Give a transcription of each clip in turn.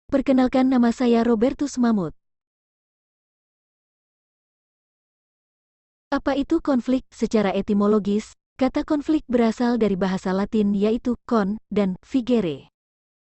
Perkenalkan, nama saya Robertus Mamut. Apa itu konflik? Secara etimologis, kata konflik berasal dari bahasa Latin yaitu con dan vigere,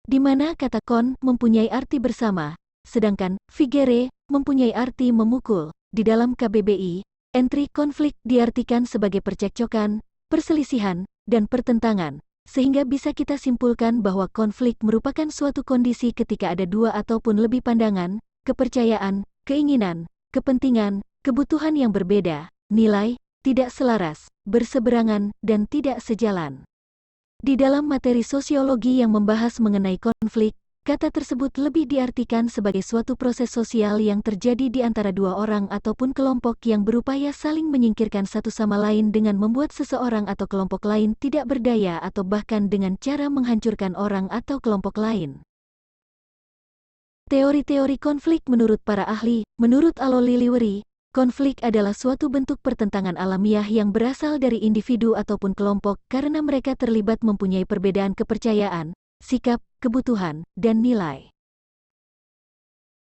di mana kata con mempunyai arti bersama, sedangkan vigere mempunyai arti memukul. Di dalam KBBI, entry konflik diartikan sebagai percekcokan, perselisihan, dan pertentangan, sehingga bisa kita simpulkan bahwa konflik merupakan suatu kondisi ketika ada dua ataupun lebih pandangan, kepercayaan, keinginan, kepentingan, kebutuhan yang berbeda, nilai, tidak selaras, berseberangan, dan tidak sejalan. Di dalam materi sosiologi yang membahas mengenai konflik, kata tersebut lebih diartikan sebagai suatu proses sosial yang terjadi di antara dua orang ataupun kelompok yang berupaya saling menyingkirkan satu sama lain dengan membuat seseorang atau kelompok lain tidak berdaya atau bahkan dengan cara menghancurkan orang atau kelompok lain. Teori-teori konflik menurut para ahli, menurut Alo Liliweri, konflik adalah suatu bentuk pertentangan alamiah yang berasal dari individu ataupun kelompok karena mereka terlibat mempunyai perbedaan kepercayaan, sikap, kebutuhan, dan nilai.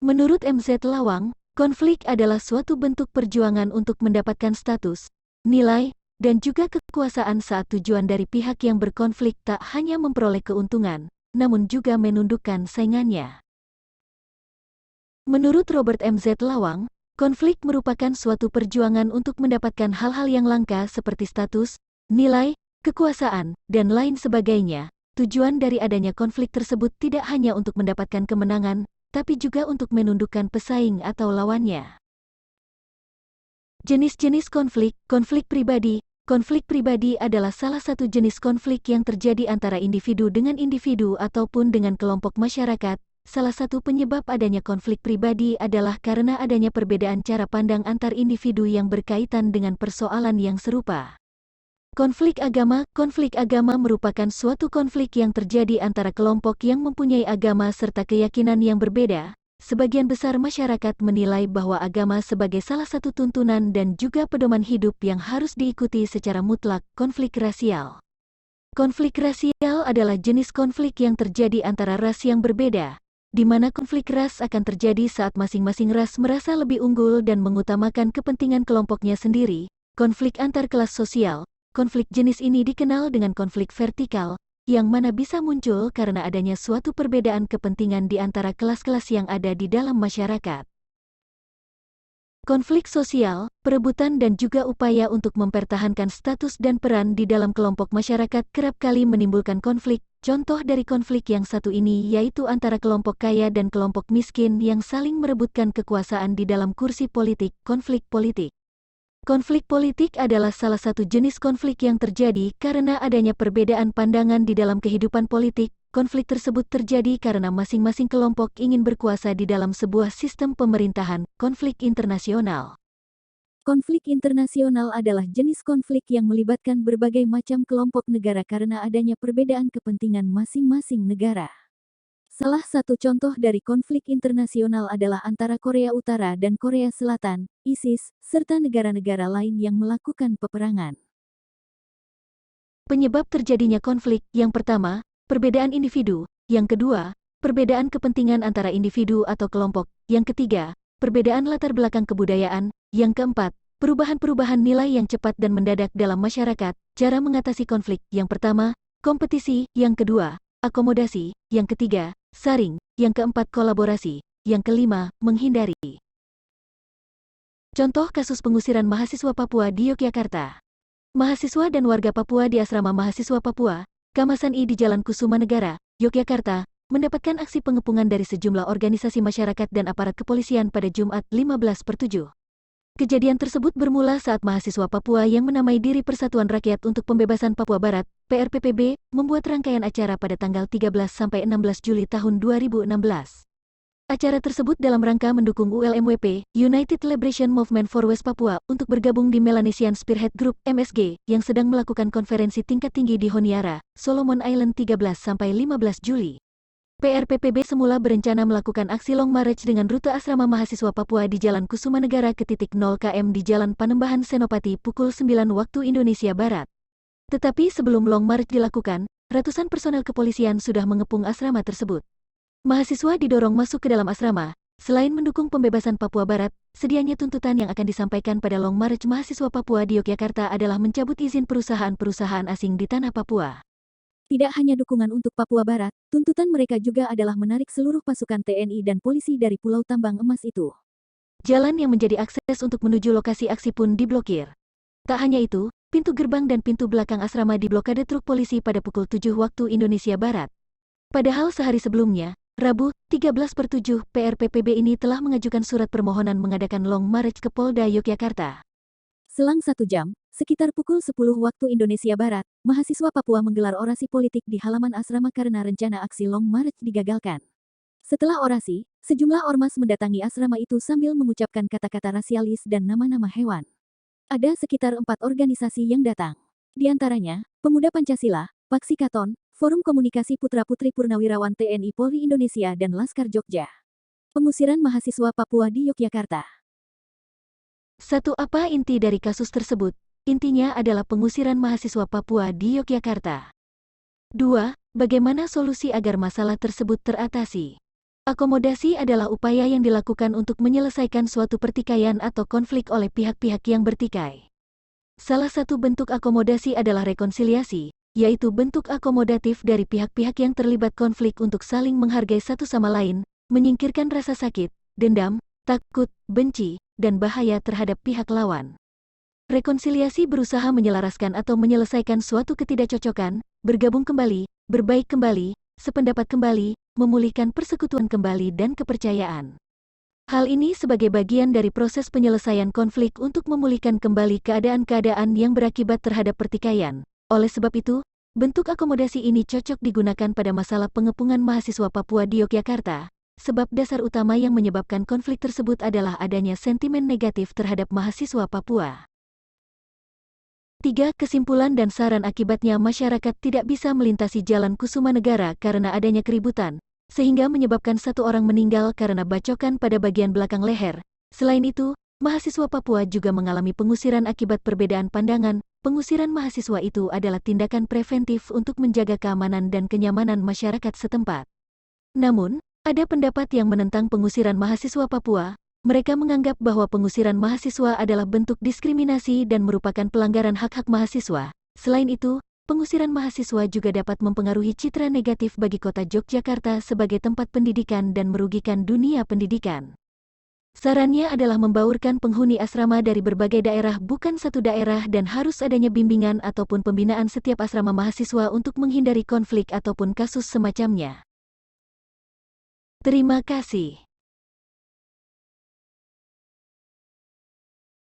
Menurut MZ Lawang, konflik adalah suatu bentuk perjuangan untuk mendapatkan status, nilai, dan juga kekuasaan saat tujuan dari pihak yang berkonflik tak hanya memperoleh keuntungan, namun juga menundukkan saingannya. Menurut Robert MZ Lawang, konflik merupakan suatu perjuangan untuk mendapatkan hal-hal yang langka seperti status, nilai, kekuasaan, dan lain sebagainya. Tujuan dari adanya konflik tersebut tidak hanya untuk mendapatkan kemenangan, tapi juga untuk menundukkan pesaing atau lawannya. Jenis-jenis konflik, konflik pribadi adalah salah satu jenis konflik yang terjadi antara individu dengan individu ataupun dengan kelompok masyarakat. Salah satu penyebab adanya konflik pribadi adalah karena adanya perbedaan cara pandang antar individu yang berkaitan dengan persoalan yang serupa. Konflik agama merupakan suatu konflik yang terjadi antara kelompok yang mempunyai agama serta keyakinan yang berbeda. Sebagian besar masyarakat menilai bahwa agama sebagai salah satu tuntunan dan juga pedoman hidup yang harus diikuti secara mutlak. Konflik rasial. Konflik rasial adalah jenis konflik yang terjadi antara ras yang berbeda, di mana konflik ras akan terjadi saat masing-masing ras merasa lebih unggul dan mengutamakan kepentingan kelompoknya sendiri. Konflik antar kelas sosial. Konflik jenis ini dikenal dengan konflik vertikal, yang mana bisa muncul karena adanya suatu perbedaan kepentingan di antara kelas-kelas yang ada di dalam masyarakat. Konflik sosial, perebutan dan juga upaya untuk mempertahankan status dan peran di dalam kelompok masyarakat kerap kali menimbulkan konflik. Contoh dari konflik yang satu ini yaitu antara kelompok kaya dan kelompok miskin yang saling merebutkan kekuasaan di dalam kursi politik. Konflik politik. Konflik politik adalah salah satu jenis konflik yang terjadi karena adanya perbedaan pandangan di dalam kehidupan politik. Konflik tersebut terjadi karena masing-masing kelompok ingin berkuasa di dalam sebuah sistem pemerintahan. Konflik internasional. Konflik internasional adalah jenis konflik yang melibatkan berbagai macam kelompok negara karena adanya perbedaan kepentingan masing-masing negara. Salah satu contoh dari konflik internasional adalah antara Korea Utara dan Korea Selatan, ISIS, serta negara-negara lain yang melakukan peperangan. Penyebab terjadinya konflik, yang pertama, perbedaan individu, yang kedua, perbedaan kepentingan antara individu atau kelompok, yang ketiga, perbedaan latar belakang kebudayaan, yang keempat, perubahan-perubahan nilai yang cepat dan mendadak dalam masyarakat. Cara mengatasi konflik, yang pertama, kompetisi, yang kedua, akomodasi, yang ketiga, saring, yang keempat kolaborasi, yang kelima, menghindari. Contoh kasus pengusiran mahasiswa Papua di Yogyakarta. Mahasiswa dan warga Papua di Asrama Mahasiswa Papua, Kamasan I di Jalan Kusuma Negara, Yogyakarta, mendapatkan aksi pengepungan dari sejumlah organisasi masyarakat dan aparat kepolisian pada Jumat 15/7. Kejadian tersebut bermula saat mahasiswa Papua yang menamai diri Persatuan Rakyat untuk Pembebasan Papua Barat, PRPPB, membuat rangkaian acara pada tanggal 13-16 Juli tahun 2016. Acara tersebut dalam rangka mendukung ULMWP, United Liberation Movement for West Papua, untuk bergabung di Melanesian Spearhead Group, MSG, yang sedang melakukan konferensi tingkat tinggi di Honiara, Solomon Island 13-15 Juli. PRPPB semula berencana melakukan aksi Long March dengan rute asrama mahasiswa Papua di Jalan Kusuma Negara ke titik 0 km di Jalan Panembahan Senopati pukul 9 waktu Indonesia Barat. Tetapi sebelum Long March dilakukan, ratusan personel kepolisian sudah mengepung asrama tersebut. Mahasiswa didorong masuk ke dalam asrama. Selain mendukung pembebasan Papua Barat, sedianya tuntutan yang akan disampaikan pada Long March mahasiswa Papua di Yogyakarta adalah mencabut izin perusahaan-perusahaan asing di tanah Papua. Tidak hanya dukungan untuk Papua Barat, tuntutan mereka juga adalah menarik seluruh pasukan TNI dan polisi dari Pulau Tambang Emas itu. Jalan yang menjadi akses untuk menuju lokasi aksi pun diblokir. Tak hanya itu, pintu gerbang dan pintu belakang asrama diblokade truk polisi pada pukul 7 waktu Indonesia Barat. Padahal sehari sebelumnya, Rabu, 13/7, PRPPB ini telah mengajukan surat permohonan mengadakan Long March ke Polda Yogyakarta. Selang 1 jam, sekitar pukul 10 waktu Indonesia Barat, mahasiswa Papua menggelar orasi politik di halaman asrama karena rencana aksi Long March digagalkan. Setelah orasi, sejumlah ormas mendatangi asrama itu sambil mengucapkan kata-kata rasialis dan nama-nama hewan. Ada sekitar 4 organisasi yang datang. Di antaranya, Pemuda Pancasila, Paksi Katon, Forum Komunikasi Putra-Putri Purnawirawan TNI Polri Indonesia dan Laskar Jogja. Pengusiran mahasiswa Papua di Yogyakarta. Apa inti dari kasus tersebut? Intinya adalah pengusiran mahasiswa Papua di Yogyakarta. 2. Bagaimana solusi agar masalah tersebut teratasi? Akomodasi adalah upaya yang dilakukan untuk menyelesaikan suatu pertikaian atau konflik oleh pihak-pihak yang bertikai. Salah satu bentuk akomodasi adalah rekonsiliasi, yaitu bentuk akomodatif dari pihak-pihak yang terlibat konflik untuk saling menghargai satu sama lain, menyingkirkan rasa sakit, dendam, takut, benci, dan bahaya terhadap pihak lawan. Rekonsiliasi berusaha menyelaraskan atau menyelesaikan suatu ketidakcocokan, bergabung kembali, berbaik kembali, sependapat kembali, memulihkan persekutuan kembali dan kepercayaan. Hal ini sebagai bagian dari proses penyelesaian konflik untuk memulihkan kembali keadaan-keadaan yang berakibat terhadap pertikaian. Oleh sebab itu, bentuk akomodasi ini cocok digunakan pada masalah pengepungan mahasiswa Papua di Yogyakarta, sebab dasar utama yang menyebabkan konflik tersebut adalah adanya sentimen negatif terhadap mahasiswa Papua. 3. Kesimpulan dan saran akibatnya masyarakat tidak bisa melintasi Jalan Kusumanegara karena adanya keributan, sehingga menyebabkan 1 orang meninggal karena bacokan pada bagian belakang leher. Selain itu, mahasiswa Papua juga mengalami pengusiran akibat perbedaan pandangan. Pengusiran mahasiswa itu adalah tindakan preventif untuk menjaga keamanan dan kenyamanan masyarakat setempat. Namun, ada pendapat yang menentang pengusiran mahasiswa Papua. Mereka menganggap bahwa pengusiran mahasiswa adalah bentuk diskriminasi dan merupakan pelanggaran hak-hak mahasiswa. Selain itu, pengusiran mahasiswa juga dapat mempengaruhi citra negatif bagi kota Yogyakarta sebagai tempat pendidikan dan merugikan dunia pendidikan. Sarannya adalah membaurkan penghuni asrama dari berbagai daerah, bukan satu daerah, dan harus adanya bimbingan ataupun pembinaan setiap asrama mahasiswa untuk menghindari konflik ataupun kasus semacamnya. Terima kasih.